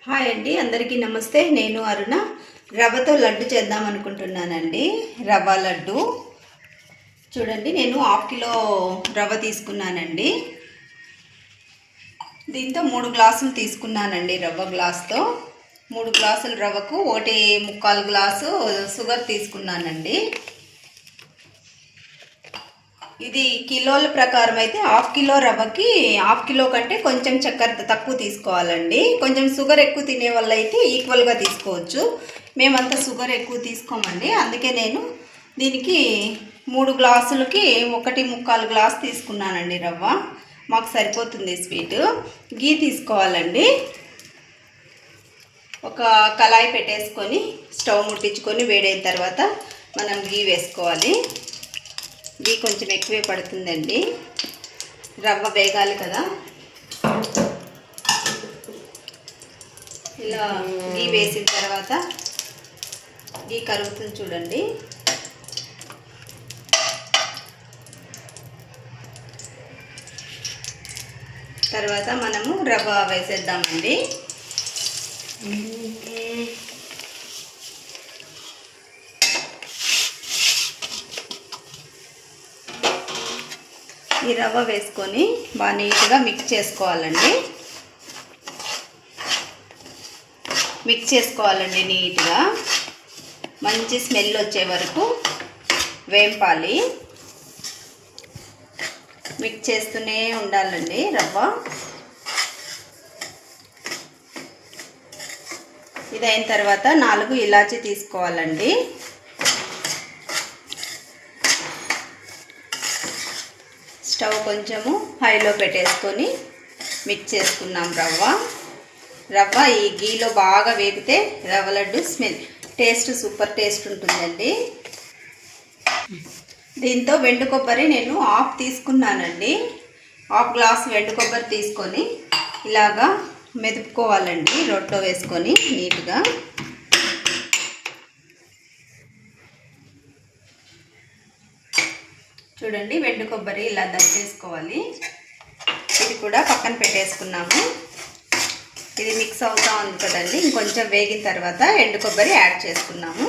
Hi అండి, అందరికీ నమస్తే. నేను అరుణ. రవ్వతో లడ్డు చేద్దాం అనుకుంటున్నానండి. రవ్వ లడ్డు చూడండి, నేను 1/2 కిలో రవ్వ తీసుకున్నానండి. దీంతో 3 గ్లాసులు తీసుకున్నానండి. రవ్వ గ్లాస్తో 3 గ్లాసుల రవ్వకు 1.25 గ్లాసు షుగర్ తీసుకున్నానండి. ఇది కిలోల ప్రకారం అయితే 1/2 కిలో రవ్వకి 1/2 కిలో కంటే కొంచెం చక్కెర తక్కువ తీసుకోవాలండి. కొంచెం షుగర్ ఎక్కువ తినే వాళ్ళు అయితే ఈక్వల్గా తీసుకోవచ్చు. మేమంతా షుగర్ ఎక్కువ తీసుకోమండి, అందుకే నేను దీనికి 3 గ్లాసులకి 1.25 గ్లాస్ తీసుకున్నానండి. రవ్వ మాకు సరిపోతుంది. స్వీట్ గీ తీసుకోవాలండి. ఒక కళాయి పెట్టేసుకొని స్టవ్ ముట్టించుకొని వేడైన తర్వాత మనం గీ వేసుకోవాలి. గీ కొంచెం ఎక్కువే పడుతుందండి, రవ్వ వేగాలి కదా. ఇలా గీ వేసిన తర్వాత గీ కరుగుతుంది చూడండి. తర్వాత మనము రవ్వ వేసేద్దామండి. ఈ రవ్వ వేసుకొని బాగా నీట్గా మిక్స్ చేసుకోవాలండి. నీట్గా మంచి స్మెల్ వచ్చే వరకు వేంపాలి. మిక్స్ చేస్తూనే ఉండాలండి. రవ్వ ఇదైన తర్వాత 4 ఇలాచీ తీసుకోవాలండి. స్టవ్ కొంచెము హైలో పెట్టేసుకొని మిక్స్ చేసుకున్నాం. రవ్వ ఈ గీలో బాగా వేగితే రవ్వ లడ్డు టేస్ట్ సూపర్ టేస్ట్ ఉంటుందండి. దీంతో వెండు కొబ్బరి నేను 1/2 తీసుకున్నానండి. 1/2 గ్లాస్ వెండు కొబ్బరి తీసుకొని ఇలాగా మెదుపుకోవాలండి. రొట్టెలో వేసుకొని నీట్గా. చూడండి, వెండు కొబ్బరి ఇలా దంచేసుకోవాలి. ఇది కూడా పక్కన పెట్టేసుకున్నాము. ఇది మిక్స్ అవుతూ ఉంది కదండి. ఇంకొంచెం వేగిన తర్వాత ఎండు కొబ్బరి యాడ్ చేసుకున్నాము.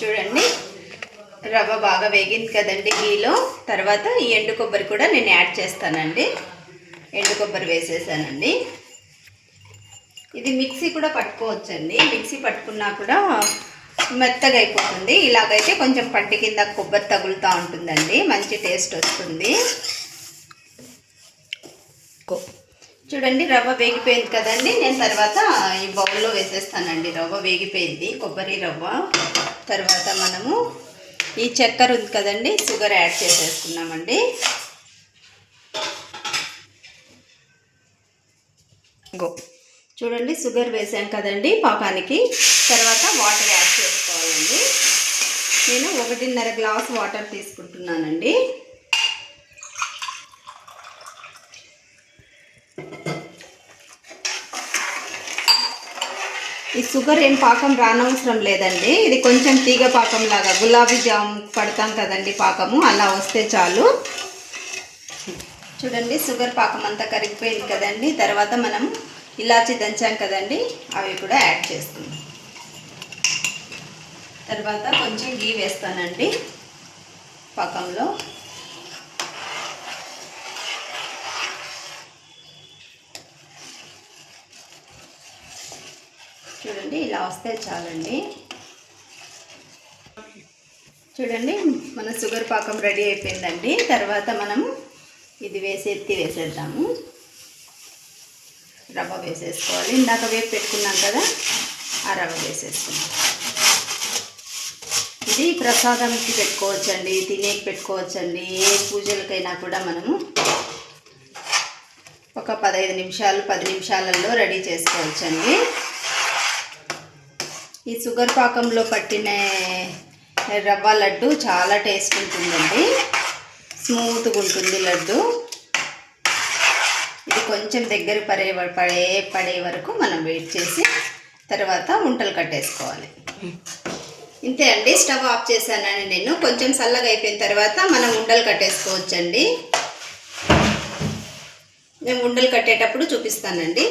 చూడండి, రవ్వ బాగా వేగింది కదండి గీలో. తర్వాత ఈ ఎండు కొబ్బరి కూడా నేను యాడ్ చేస్తానండి. ఎండు కొబ్బరి వేసేసానండి. ఇది మిక్సీ కూడా పట్టుకోవచ్చండి. మిక్సీ పట్టుకున్నా కూడా మెత్తగా అయిపోతుంది. ఇలాగైతే కొంచెం పంటి కింద కొబ్బరి తగులుతూ ఉంటుందండి, మంచి టేస్ట్ వస్తుంది. చూడండి, రవ్వ వేగిపోయింది కదండి. నేను తర్వాత ఈ బౌల్లో వేసేస్తానండి. రవ్వ వేగిపోయింది, కొబ్బరి రవ్వ. తర్వాత మనము ఈ చక్కెర ఉంది కదండి, షుగర్ యాడ్ చేసేసుకున్నామండి. చూడండి, షుగర్ వేసాం కదండి పాకానికి. తర్వాత వాటర్ యాడ్ చేసుకోవాలండి. నేను 1.5 గ్లాస్ వాటర్ తీసుకుంటున్నానండి. ఈ షుగర్ ఏం పాకం రానవసరం లేదండి. ఇది కొంచెం తీగ పాకం లాగా, గులాబీ జామ్ పడతాం కదండి పాకము, అలా వస్తే చాలు. చూడండి, షుగర్ పాకం అంతా కరిగిపోయింది కదండి. తర్వాత మనం ఇలాచీ దంచాం కదండి, అవి కూడా యాడ్ చేస్తున్నాం. తర్వాత కొంచెం గీ వేస్తానండి పాకంలో. చూడండి, ఇలా వస్తే చాలండి. చూడండి, మన షుగర్ పాకం రెడీ అయిపోయిందండి. తర్వాత మనము ఇది ఎత్తి వేసేద్దాము. రవ్వ వేసేసుకోవాలి. ఇందాక వేపు పెట్టుకున్నాం కదా, ఆ రవ్వ వేసేసుకున్నాం. ఇది ప్రసాదంకి పెట్టుకోవచ్చండి, తినేకి పెట్టుకోవచ్చండి. ఏ పూజలకైనా కూడా మనము ఒక 15 నిమిషాలు 10 నిమిషాలలో రెడీ చేసుకోవచ్చండి. ఈ షుగర్ పాకంలో పట్టిన రవ్వ లడ్డు చాలా టేస్ట్ ఉంటుందండి, స్మూత్గా ఉంటుంది లడ్డు. ఇది కొంచెం దగ్గర పడే వరకు మనం వెయిట్ చేసి తర్వాత ఉంటలు కట్టేసుకోవాలి. ఇంతే అండి. స్టవ్ ఆఫ్ చేశానని నేను. కొంచెం చల్లగా అయిపోయిన తర్వాత మనం ఉండలు కట్టేసుకోవచ్చండి. నేను ఉండలు కట్టేటప్పుడు చూపిస్తానండి.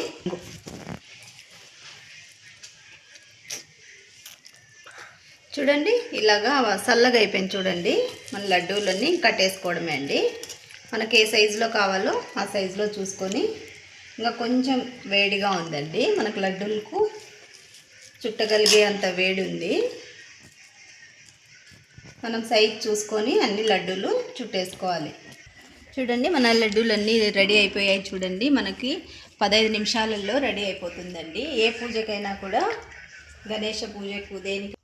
చూడండి ఇలాగా చల్లగా అయిపోయింది చూడండి. మన లడ్డూలన్నీ కట్టేసుకోవడమే అండి. మనకి ఏ సైజులో కావాలో ఆ సైజులో చూసుకొని, ఇంకా కొంచెం వేడిగా ఉందండి, మనకు లడ్డూలకు చుట్టగలిగే అంత వేడి ఉంది. మనం సైజ్ చూసుకొని అన్ని లడ్డూలు చుట్టేసుకోవాలి. చూడండి మన లడ్డూలన్నీ రెడీ అయిపోయాయి చూడండి. మనకి 15 నిమిషాలలో రెడీ అయిపోతుందండి. ఏ పూజకైనా కూడా, గణేష పూజకు దేనికి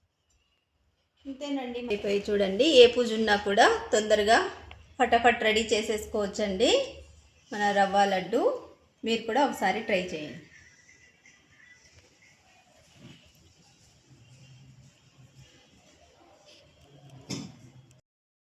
అంతేనండి. అయిపోయి చూడండి, ఏ పూజ ఉన్నా కూడా తొందరగా ఫటాఫట్ రెడీ చేసేసుకోవచ్చండి మన రవ్వ లడ్డు. మీరు కూడా ఒకసారి ట్రై చేయండి.